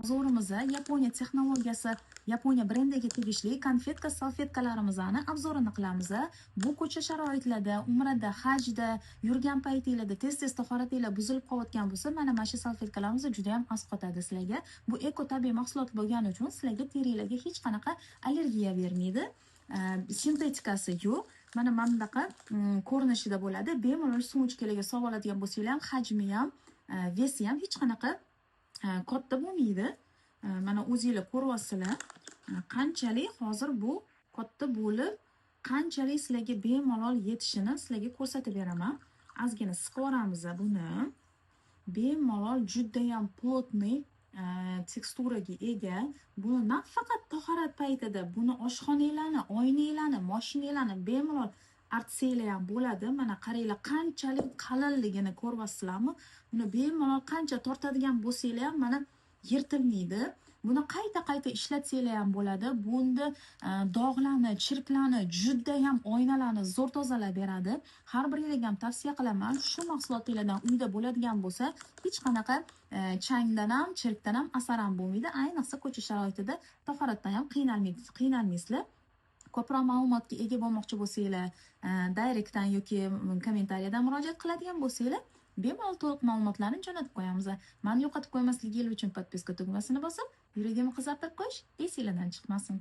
Obzorimizda Yaponiya texnologiyasi, Yaponiya brendiga tegishli konfetka salfetkalarimizni obzorini qilamiz. Bu ko'cha sharoitlarida, umrada, hajda yurgan paytinglarda tez-tez tahoratinglar buzilib qolayotgan bo'lsa, mana shu salfetkalarimiz juda ham asqotadi sizlarga. Bu eko tabiiy mahsulot bo'lgani uchun sizlarga teringlarga hech qanaqa allergiya bermaydi. Sintetikasi yo'q. Mana bunaqa ko'rinishida bo'ladi. Bemalol sumочкаlarga solib oladigan bo'lsanglar ham, hajmi ham, vesi ham hech qanaqa katta bo'lmaydi. Mana o'zingizlar ko'ryapsizlar. Qanchalik hozir bu katta bo'lib, qanchalik sizlarga bemalol yetishini sizlarga ko'rsatib beraman. Ozgina siqib olamiz buni. Bemalol juda ham plotniy teksturaga ega. Buni nafaqat tahorat paytida, buni oshxonanglarni, oynanglarni, mashinanglarni bemalol artsanglar ham bo'ladi. Mana qaranglar, qanchalik qalinligini ko'ryapsizlarmi? Buni bemalol qancha tortadigan bo'lsanglar ham mana yirtilmaydi. Buni qayta ishlatsanglar ham bo'ladi. Bunda dog'larni, chirklarni, juda ham oynalarni zo'r tozalab beradi. Har biringizga ham tavsiya qilaman, shu mahsulotlardan uyda bo'ladigan bo'lsa, hech qanaqa changdan ham, chirkdan ham asar ham bo'lmaydi. Ayniqsa ko'cha sharoitida tahoratdan ham qiynalmaysizlar. Ko'proq ma'lumotga ega bo'lmoqchi bo'lsanglar, direktdan yoki kommentariyadan murojaat qiladigan bo'lsanglar, bemalol to'liq ma'lumotlarni jo'natib qo'yamiz. Mani yo'qotib qo'ymasligingiz uchun podpiska tugmasini bosib, yuragimni qizartirib qo'yish esingizdan chiqmasin.